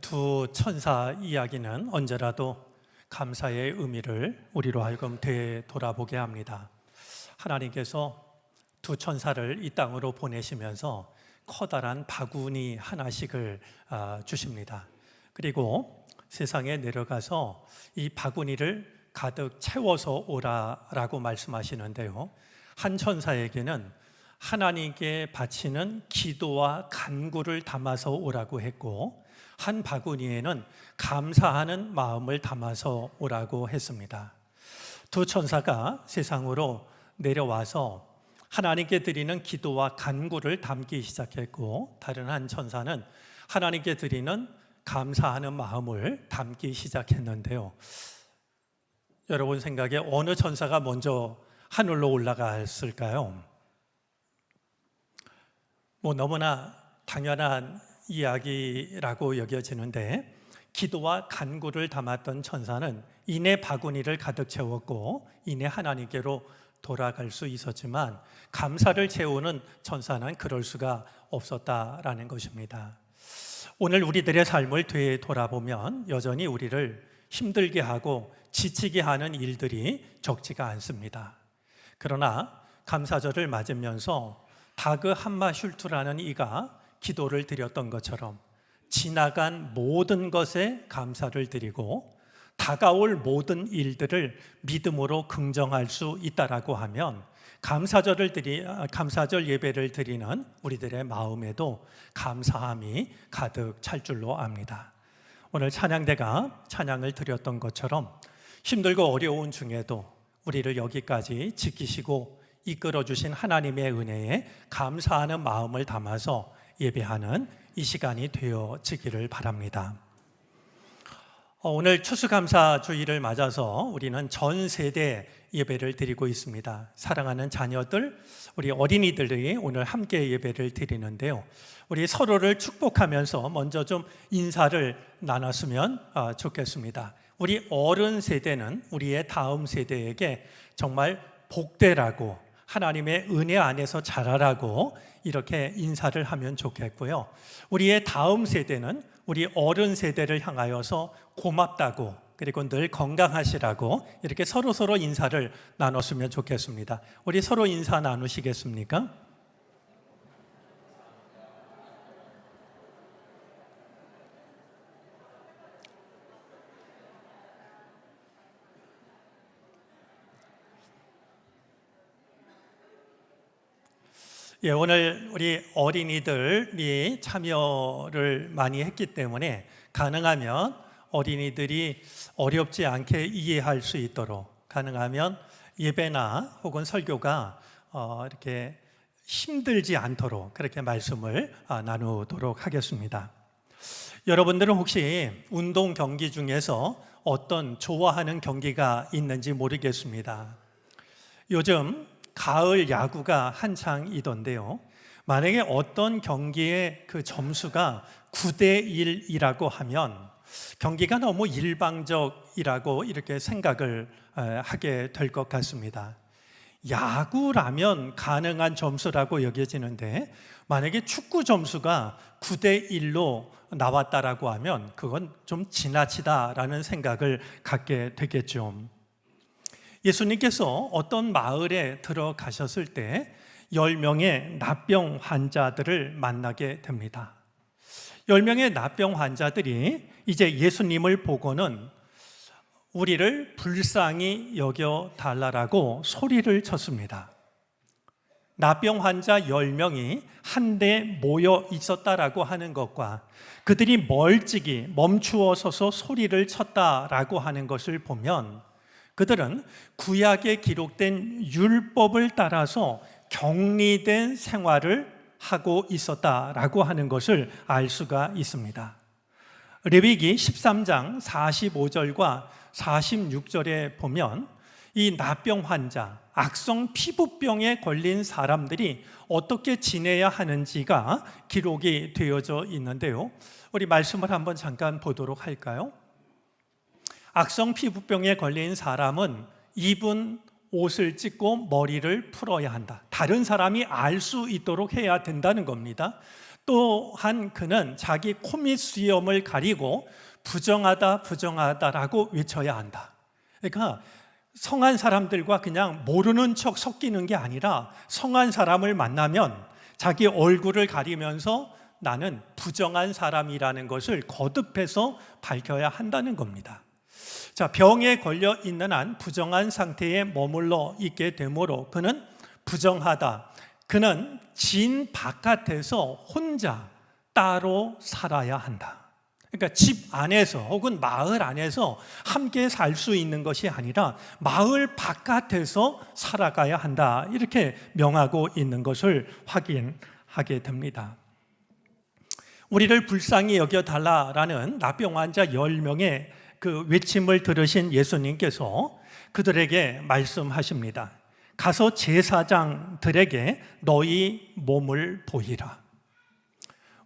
두 천사 이야기는 언제라도 감사의 의미를 우리로 하여금 되돌아보게 합니다. 하나님께서 두 천사를 이 땅으로 보내시면서 커다란 바구니 하나씩을 주십니다. 그리고 세상에 내려가서 이 바구니를 가득 채워서 오라라고 말씀하시는데요. 한 천사에게는 하나님께 바치는 기도와 간구를 담아서 오라고 했고, 한 바구니에는 감사하는 마음을 담아서 오라고 했습니다. 두 천사가 세상으로 내려와서 하나님께 드리는 기도와 간구를 담기 시작했고, 다른 한 천사는 하나님께 드리는 감사하는 마음을 담기 시작했는데요. 여러분 생각에 어느 천사가 먼저 하늘로 올라갔을까요? 너무나 당연한 이야기라고 여겨지는데, 기도와 간구를 담았던 천사는 이내 바구니를 가득 채웠고 이내 하나님께로 돌아갈 수 있었지만, 감사를 채우는 천사는 그럴 수가 없었다라는 것입니다. 오늘 우리들의 삶을 되돌아보면 여전히 우리를 힘들게 하고 지치게 하는 일들이 적지가 않습니다. 그러나 감사절을 맞으면서 다그 함마슐투라는 이가 기도를 드렸던 것처럼 지나간 모든 것에 감사를 드리고 다가올 모든 일들을 믿음으로 긍정할 수 있다라고 하면 감사절 예배를 드리는 우리들의 마음에도 감사함이 가득 찰 줄로 압니다. 오늘 찬양대가 찬양을 드렸던 것처럼 힘들고 어려운 중에도 우리를 여기까지 지키시고 이끌어 주신 하나님의 은혜에 감사하는 마음을 담아서 예배하는 이 시간이 되어지기를 바랍니다. 오늘 추수감사 주일을 맞아서 우리는 전 세대 예배를 드리고 있습니다. 사랑하는 자녀들, 우리 어린이들이 오늘 함께 예배를 드리는데요. 우리 서로를 축복하면서 먼저 좀 인사를 나눴으면 좋겠습니다. 우리 어른 세대는 우리의 다음 세대에게 정말 복되라고, 하나님의 은혜 안에서 자라라고 이렇게 인사를 하면 좋겠고요. 우리의 다음 세대는 우리 어른 세대를 향하여서 고맙다고, 그리고 늘 건강하시라고 이렇게 서로 인사를 나눴으면 좋겠습니다. 우리 서로 인사 나누시겠습니까? 오늘 우리 어린이들이 참여를 많이 했기 때문에 가능하면 어린이들이 어렵지 않게 이해할 수 있도록, 가능하면 예배나 혹은 설교가 이렇게 힘들지 않도록 그렇게 말씀을 나누도록 하겠습니다. 여러분들은 혹시 운동 경기 중에서 어떤 좋아하는 경기가 있는지 모르겠습니다. 요즘 가을 야구가 한창이던데요. 만약에 어떤 경기의 그 점수가 9대1이라고 하면 경기가 너무 일방적이라고 이렇게 생각을 하게 될 것 같습니다. 야구라면 가능한 점수라고 여겨지는데, 만약에 축구 점수가 9대1로 나왔다라고 하면 그건 좀 지나치다라는 생각을 갖게 되겠죠. 예수님께서 어떤 마을에 들어가셨을 때 10명의 납병 환자들을 만나게 됩니다. 10명의 납병 환자들이 이제 예수님을 보고는 우리를 불쌍히 여겨달라고 소리를 쳤습니다. 납병 환자 10명이 한데 모여 있었다라고 하는 것과 그들이 멀찍이 멈추어 서서 소리를 쳤다라고 하는 것을 보면, 그들은 구약에 기록된 율법을 따라서 격리된 생활을 하고 있었다라고 하는 것을 알 수가 있습니다. 레위기 13장 45절과 46절에 보면 이 납병 환자, 악성 피부병에 걸린 사람들이 어떻게 지내야 하는지가 기록이 되어져 있는데요. 우리 말씀을 한번 잠깐 보도록 할까요? 악성 피부병에 걸린 사람은 입은 옷을 찢고 머리를 풀어야 한다. 다른 사람이 알 수 있도록 해야 된다는 겁니다. 또한 그는 자기 코밑 수염을 가리고 부정하다 부정하다라고 외쳐야 한다. 그러니까 성한 사람들과 그냥 모르는 척 섞이는 게 아니라 성한 사람을 만나면 자기 얼굴을 가리면서 나는 부정한 사람이라는 것을 거듭해서 밝혀야 한다는 겁니다. 자, 병에 걸려 있는 한 부정한 상태에 머물러 있게 되므로 그는 부정하다. 그는 진 바깥에서 혼자 따로 살아야 한다. 그러니까 집 안에서 혹은 마을 안에서 함께 살 수 있는 것이 아니라 마을 바깥에서 살아가야 한다. 이렇게 명하고 있는 것을 확인하게 됩니다. 우리를 불쌍히 여겨달라라는 나병 환자 10명의 그 외침을 들으신 예수님께서 그들에게 말씀하십니다. 가서 제사장들에게 너희 몸을 보이라.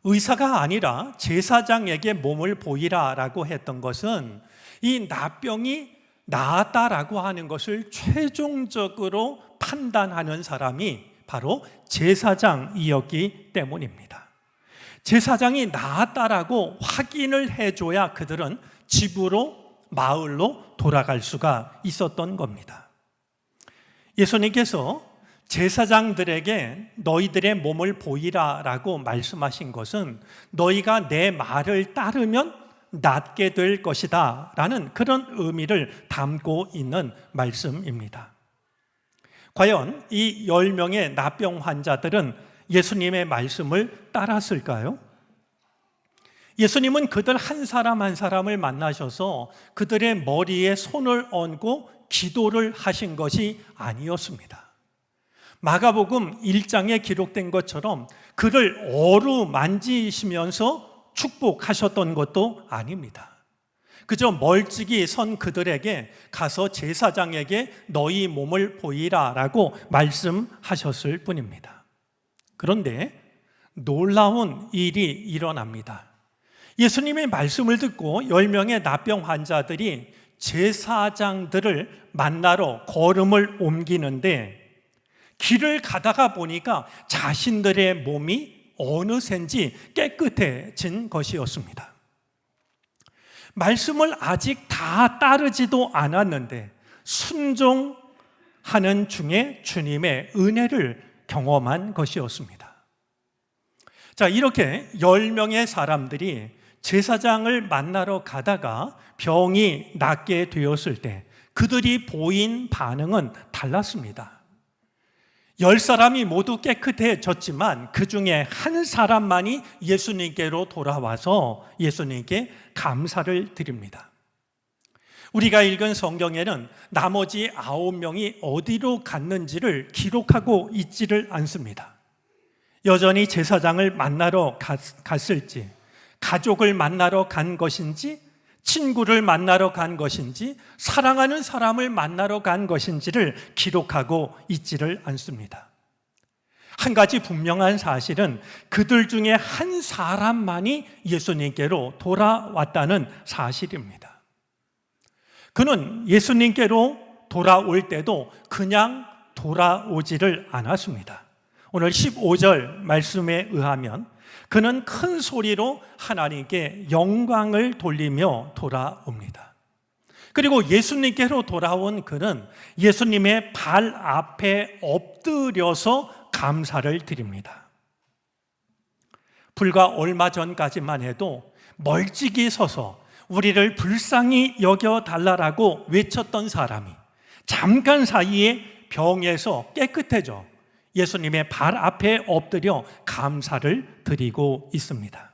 의사가 아니라 제사장에게 몸을 보이라라고 했던 것은 이 나병이 나았다라고 하는 것을 최종적으로 판단하는 사람이 바로 제사장이었기 때문입니다. 제사장이 나았다라고 확인을 해줘야 그들은 집으로, 마을로 돌아갈 수가 있었던 겁니다. 예수님께서 제사장들에게 너희들의 몸을 보이라라고 말씀하신 것은 너희가 내 말을 따르면 낫게 될 것이다 라는 그런 의미를 담고 있는 말씀입니다. 과연 이 10명의 나병 환자들은 예수님의 말씀을 따랐을까요? 예수님은 그들 한 사람 한 사람을 만나셔서 그들의 머리에 손을 얹고 기도를 하신 것이 아니었습니다. 마가복음 1장에 기록된 것처럼 그를 어루만지시면서 축복하셨던 것도 아닙니다. 그저 멀찍이 선 그들에게 가서 제사장에게 너희 몸을 보이라라고 말씀하셨을 뿐입니다. 그런데 놀라운 일이 일어납니다. 예수님의 말씀을 듣고 10명의 나병 환자들이 제사장들을 만나러 걸음을 옮기는데 길을 가다가 보니까 자신들의 몸이 어느샌지 깨끗해진 것이었습니다. 말씀을 아직 다 따르지도 않았는데 순종하는 중에 주님의 은혜를 경험한 것이었습니다. 자, 이렇게 10명의 사람들이 제사장을 만나러 가다가 병이 낫게 되었을 때 그들이 보인 반응은 달랐습니다. 10사람이 모두 깨끗해졌지만 그 중에 한 사람만이 예수님께로 돌아와서 예수님께 감사를 드립니다. 우리가 읽은 성경에는 나머지 9명이 어디로 갔는지를 기록하고 있지를 않습니다. 여전히 제사장을 만나러 갔을지, 가족을 만나러 간 것인지, 친구를 만나러 간 것인지, 사랑하는 사람을 만나러 간 것인지를 기록하고 있지를 않습니다. 한 가지 분명한 사실은 그들 중에 한 사람만이 예수님께로 돌아왔다는 사실입니다. 그는 예수님께로 돌아올 때도 그냥 돌아오지를 않았습니다. 오늘 15절 말씀에 의하면 그는 큰 소리로 하나님께 영광을 돌리며 돌아옵니다. 그리고 예수님께로 돌아온 그는 예수님의 발 앞에 엎드려서 감사를 드립니다. 불과 얼마 전까지만 해도 멀찍이 서서 우리를 불쌍히 여겨달라고 외쳤던 사람이 잠깐 사이에 병에서 깨끗해져 예수님의 발 앞에 엎드려 감사를 드리고 있습니다.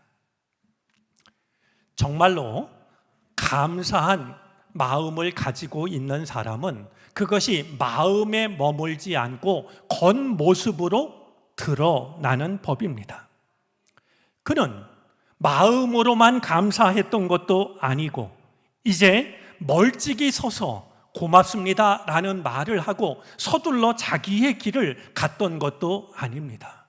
정말로 감사한 마음을 가지고 있는 사람은 그것이 마음에 머물지 않고 겉모습으로 드러나는 법입니다. 그는 마음으로만 감사했던 것도 아니고 이제 멀찍이 서서 고맙습니다 라는 말을 하고 서둘러 자기의 길을 갔던 것도 아닙니다.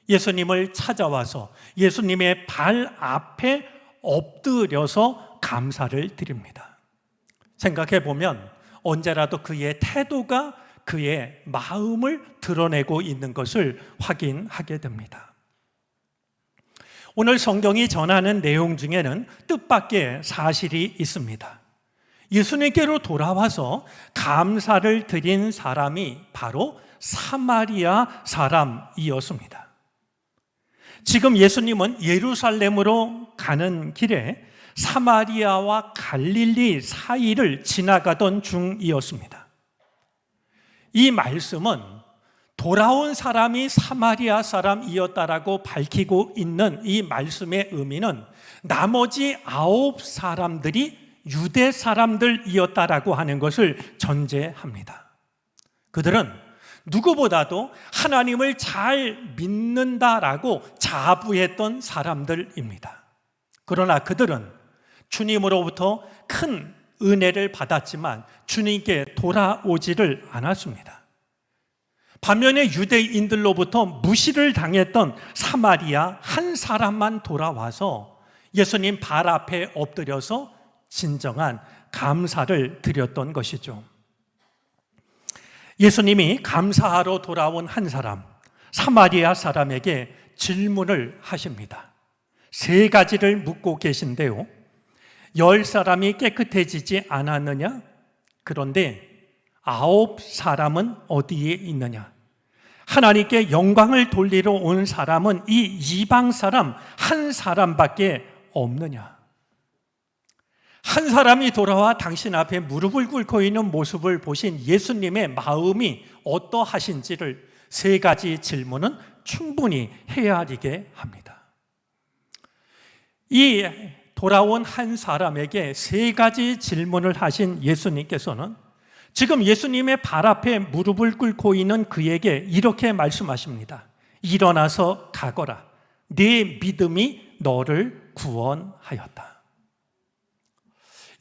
예수님을 찾아와서 예수님의 발 앞에 엎드려서 감사를 드립니다. 생각해 보면 언제라도 그의 태도가 그의 마음을 드러내고 있는 것을 확인하게 됩니다. 오늘 성경이 전하는 내용 중에는 뜻밖의 사실이 있습니다. 예수님께로 돌아와서 감사를 드린 사람이 바로 사마리아 사람이었습니다. 지금 예수님은 예루살렘으로 가는 길에 사마리아와 갈릴리 사이를 지나가던 중이었습니다. 이 말씀은 돌아온 사람이 사마리아 사람이었다라고 밝히고 있는 이 말씀의 의미는 나머지 9사람들이 유대 사람들이었다라고 하는 것을 전제합니다. 그들은 누구보다도 하나님을 잘 믿는다라고 자부했던 사람들입니다. 그러나 그들은 주님으로부터 큰 은혜를 받았지만 주님께 돌아오지를 않았습니다. 반면에 유대인들로부터 무시를 당했던 사마리아 한 사람만 돌아와서 예수님 발 앞에 엎드려서 진정한 감사를 드렸던 것이죠. 예수님이 감사하러 돌아온 한 사람, 사마리아 사람에게 질문을 하십니다. 3가지를 묻고 계신데요. 10사람이 깨끗해지지 않았느냐? 그런데 9사람은 어디에 있느냐? 하나님께 영광을 돌리러 온 사람은 이 이방 사람 한 사람밖에 없느냐? 한 사람이 돌아와 당신 앞에 무릎을 꿇고 있는 모습을 보신 예수님의 마음이 어떠하신지를 3가지 질문은 충분히 헤아리게 합니다. 이 돌아온 한 사람에게 3가지 질문을 하신 예수님께서는 지금 예수님의 발 앞에 무릎을 꿇고 있는 그에게 이렇게 말씀하십니다. 일어나서 가거라. 네 믿음이 너를 구원하였다.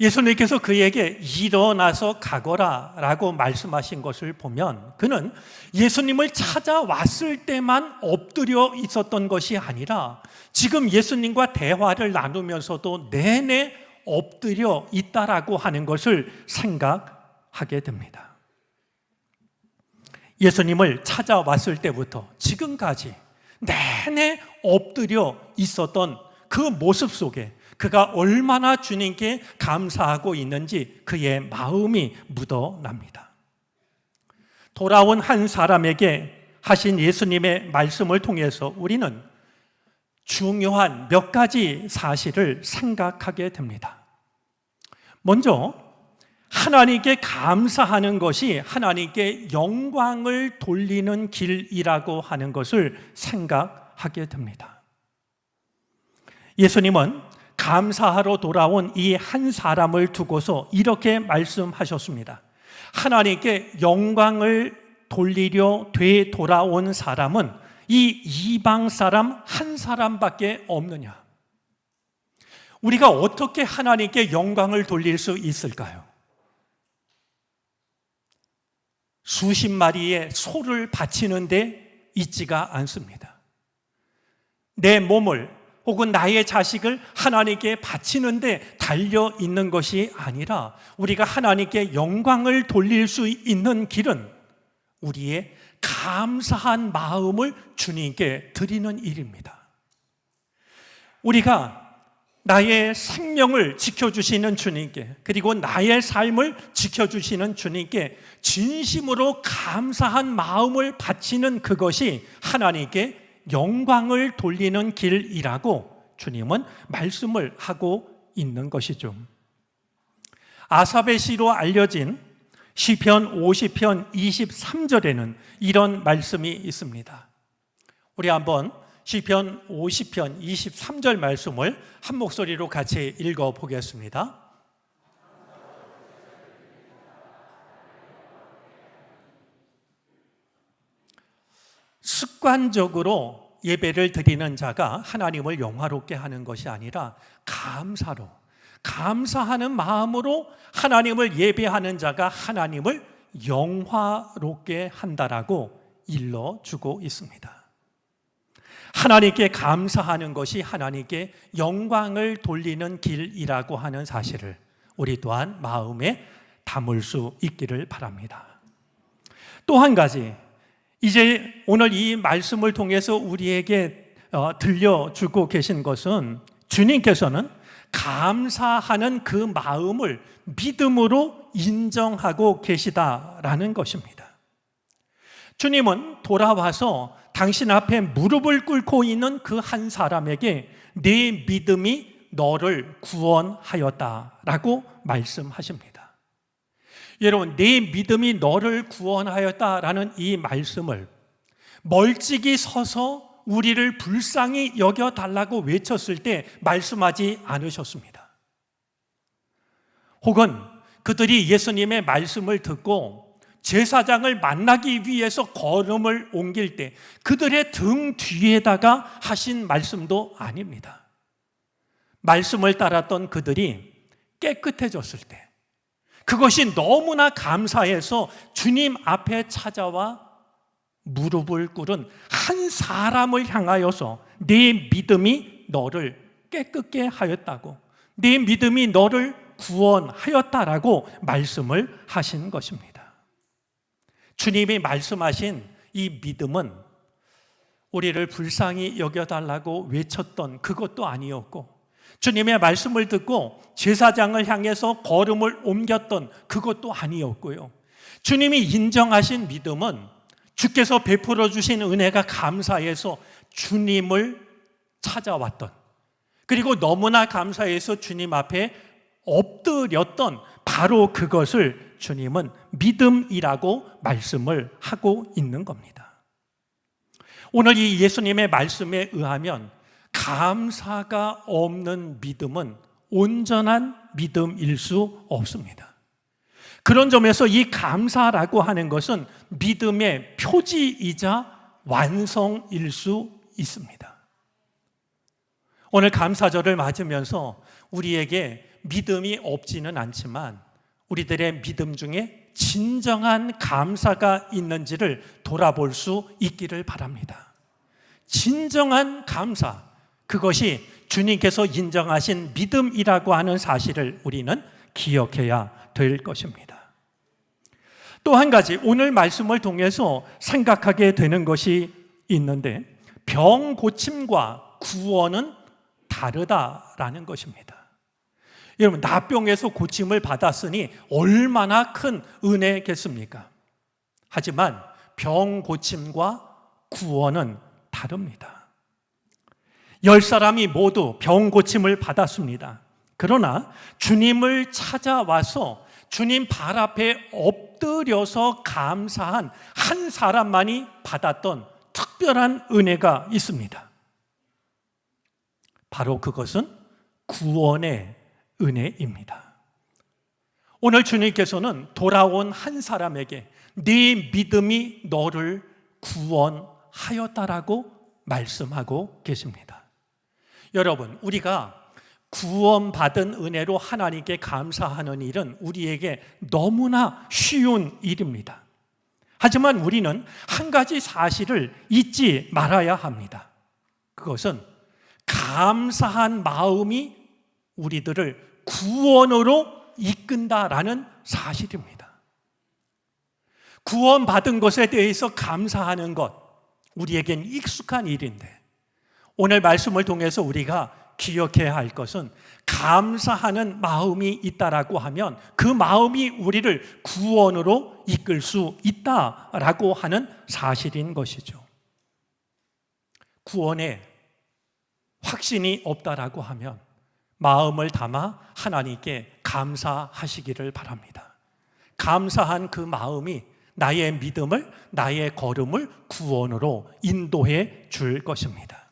예수님께서 그에게 일어나서 가거라 라고 말씀하신 것을 보면 그는 예수님을 찾아왔을 때만 엎드려 있었던 것이 아니라 지금 예수님과 대화를 나누면서도 내내 엎드려 있다라고 하는 것을 생각하게 됩니다. 예수님을 찾아왔을 때부터 지금까지 내내 엎드려 있었던 그 모습 속에 그가 얼마나 주님께 감사하고 있는지 그의 마음이 묻어납니다. 돌아온 한 사람에게 하신 예수님의 말씀을 통해서 우리는 중요한 몇 가지 사실을 생각하게 됩니다. 먼저 하나님께 감사하는 것이 하나님께 영광을 돌리는 길이라고 하는 것을 생각하게 됩니다. 예수님은 감사하러 돌아온 이 한 사람을 두고서 이렇게 말씀하셨습니다. 하나님께 영광을 돌리려 되돌아온 사람은 이 이방 사람 한 사람밖에 없느냐? 우리가 어떻게 하나님께 영광을 돌릴 수 있을까요? 수십 마리의 소를 바치는데 있지가 않습니다. 내 몸을 혹은 나의 자식을 하나님께 바치는데 달려 있는 것이 아니라 우리가 하나님께 영광을 돌릴 수 있는 길은 우리의 감사한 마음을 주님께 드리는 일입니다. 우리가 나의 생명을 지켜주시는 주님께 그리고 나의 삶을 지켜주시는 주님께 진심으로 감사한 마음을 바치는 그것이 하나님께 영광을 돌리는 길이라고 주님은 말씀을 하고 있는 것이죠. 아삽의 시로 알려진 시편 50편 23절에는 이런 말씀이 있습니다. 우리 한번 시편 50편 23절 말씀을 한 목소리로 같이 읽어보겠습니다. 습관적으로 예배를 드리는 자가 하나님을 영화롭게 하는 것이 아니라 감사로, 감사하는 마음으로 하나님을 예배하는 자가 하나님을 영화롭게 한다라고 일러주고 있습니다. 하나님께 감사하는 것이 하나님께 영광을 돌리는 길이라고 하는 사실을 우리 또한 마음에 담을 수 있기를 바랍니다. 또 한 가지, 이제 오늘 이 말씀을 통해서 우리에게 들려주고 계신 것은 주님께서는 감사하는 그 마음을 믿음으로 인정하고 계시다라는 것입니다. 주님은 돌아와서 당신 앞에 무릎을 꿇고 있는 그 한 사람에게 네 믿음이 너를 구원하였다라고 말씀하십니다. 여러분, 네 믿음이 너를 구원하였다라는 이 말씀을 멀찍이 서서 우리를 불쌍히 여겨달라고 외쳤을 때 말씀하지 않으셨습니다. 혹은 그들이 예수님의 말씀을 듣고 제사장을 만나기 위해서 걸음을 옮길 때 그들의 등 뒤에다가 하신 말씀도 아닙니다. 말씀을 따랐던 그들이 깨끗해졌을 때 그것이 너무나 감사해서 주님 앞에 찾아와 무릎을 꿇은 한 사람을 향하여서 네 믿음이 너를 깨끗게 하였다고, 네 믿음이 너를 구원하였다라고 말씀을 하신 것입니다. 주님이 말씀하신 이 믿음은 우리를 불쌍히 여겨달라고 외쳤던 그것도 아니었고, 주님의 말씀을 듣고 제사장을 향해서 걸음을 옮겼던 그것도 아니었고요. 주님이 인정하신 믿음은 주께서 베풀어 주신 은혜가 감사해서 주님을 찾아왔던, 그리고 너무나 감사해서 주님 앞에 엎드렸던 바로 그것을 주님은 믿음이라고 말씀을 하고 있는 겁니다. 오늘 이 예수님의 말씀에 의하면 감사가 없는 믿음은 온전한 믿음일 수 없습니다. 그런 점에서 이 감사라고 하는 것은 믿음의 표지이자 완성일 수 있습니다. 오늘 감사절을 맞으면서 우리에게 믿음이 없지는 않지만 우리들의 믿음 중에 진정한 감사가 있는지를 돌아볼 수 있기를 바랍니다. 진정한 감사, 그것이 주님께서 인정하신 믿음이라고 하는 사실을 우리는 기억해야 될 것입니다. 또 한 가지 오늘 말씀을 통해서 생각하게 되는 것이 있는데, 병 고침과 구원은 다르다라는 것입니다. 여러분, 나병에서 고침을 받았으니 얼마나 큰 은혜겠습니까? 하지만 병 고침과 구원은 다릅니다. 10사람이 모두 병 고침을 받았습니다. 그러나 주님을 찾아와서 주님 발 앞에 엎드려서 감사한 한 사람만이 받았던 특별한 은혜가 있습니다. 바로 그것은 구원의 은혜입니다. 오늘 주님께서는 돌아온 한 사람에게 네 믿음이 너를 구원하였다라고 말씀하고 계십니다. 여러분, 우리가 구원받은 은혜로 하나님께 감사하는 일은 우리에게 너무나 쉬운 일입니다. 하지만 우리는 한 가지 사실을 잊지 말아야 합니다. 그것은 감사한 마음이 우리들을 구원으로 이끈다라는 사실입니다. 구원받은 것에 대해서 감사하는 것, 우리에겐 익숙한 일인데 오늘 말씀을 통해서 우리가 기억해야 할 것은 감사하는 마음이 있다라고 하면 그 마음이 우리를 구원으로 이끌 수 있다라고 하는 사실인 것이죠. 구원에 확신이 없다라고 하면 마음을 담아 하나님께 감사하시기를 바랍니다. 감사한 그 마음이 나의 믿음을, 나의 걸음을 구원으로 인도해 줄 것입니다.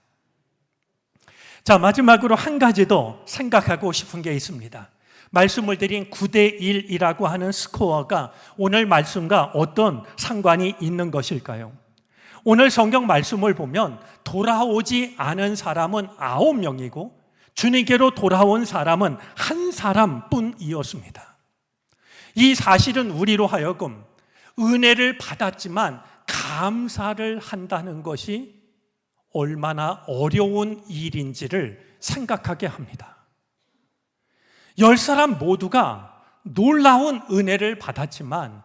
자, 마지막으로 한 가지 더 생각하고 싶은 게 있습니다. 말씀을 드린 9대1이라고 하는 스코어가 오늘 말씀과 어떤 상관이 있는 것일까요? 오늘 성경 말씀을 보면 돌아오지 않은 사람은 9명이고 주님께로 돌아온 사람은 한 사람뿐이었습니다. 이 사실은 우리로 하여금 은혜를 받았지만 감사를 한다는 것이 얼마나 어려운 일인지를 생각하게 합니다. 10사람 모두가 놀라운 은혜를 받았지만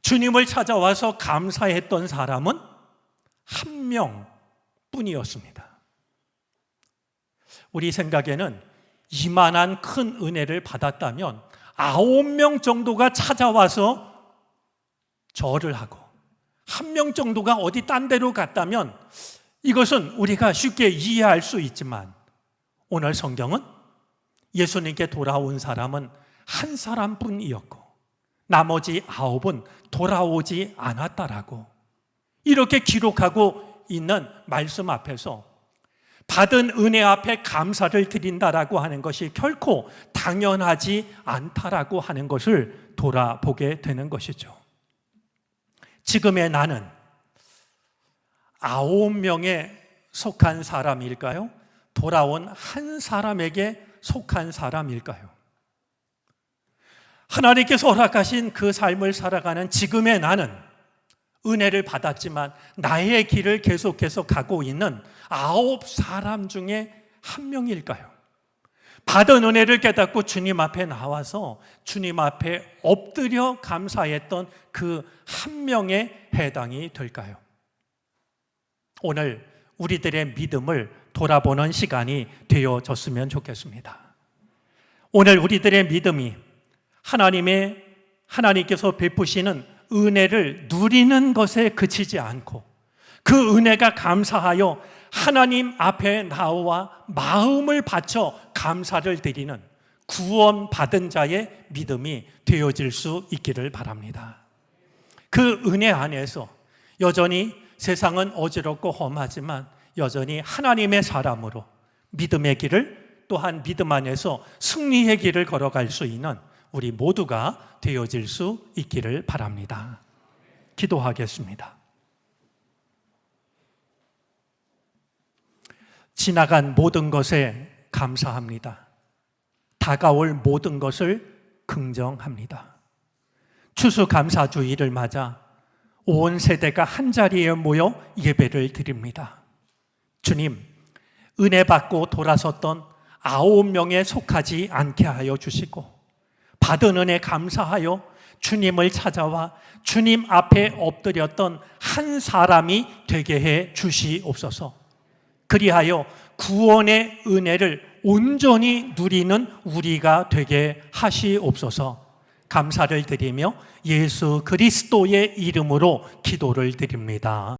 주님을 찾아와서 감사했던 사람은 한 명뿐이었습니다. 우리 생각에는 이만한 큰 은혜를 받았다면 9명 정도가 찾아와서 절을 하고 1명 정도가 어디 딴 데로 갔다면 이것은 우리가 쉽게 이해할 수 있지만 오늘 성경은 예수님께 돌아온 사람은 한 사람뿐이었고 나머지 9은 돌아오지 않았다라고 이렇게 기록하고 있는 말씀 앞에서 받은 은혜 앞에 감사를 드린다라고 하는 것이 결코 당연하지 않다라고 하는 것을 돌아보게 되는 것이죠. 지금의 나는 9명에 속한 사람일까요? 돌아온 한 사람에게 속한 사람일까요? 하나님께서 허락하신 그 삶을 살아가는 지금의 나는 은혜를 받았지만 나의 길을 계속해서 가고 있는 9사람 중에 한 명일까요? 받은 은혜를 깨닫고 주님 앞에 나와서 주님 앞에 엎드려 감사했던 그 한 명에 해당이 될까요? 오늘 우리들의 믿음을 돌아보는 시간이 되어졌으면 좋겠습니다. 오늘 우리들의 믿음이 하나님께서 베푸시는 은혜를 누리는 것에 그치지 않고 그 은혜가 감사하여 하나님 앞에 나와 마음을 바쳐 감사를 드리는 구원받은 자의 믿음이 되어질 수 있기를 바랍니다. 그 은혜 안에서 여전히 세상은 어지럽고 험하지만 여전히 하나님의 사람으로 믿음의 길을 또한 믿음 안에서 승리의 길을 걸어갈 수 있는 우리 모두가 되어질 수 있기를 바랍니다. 기도하겠습니다. 지나간 모든 것에 감사합니다. 다가올 모든 것을 긍정합니다. 추수감사주의를 맞아 온 세대가 한자리에 모여 예배를 드립니다. 주님, 은혜 받고 돌아섰던 9명에 속하지 않게 하여 주시고 받은 은혜 감사하여 주님을 찾아와 주님 앞에 엎드렸던 한 사람이 되게 해 주시옵소서. 그리하여 구원의 은혜를 온전히 누리는 우리가 되게 하시옵소서. 감사를 드리며 예수 그리스도의 이름으로 기도를 드립니다.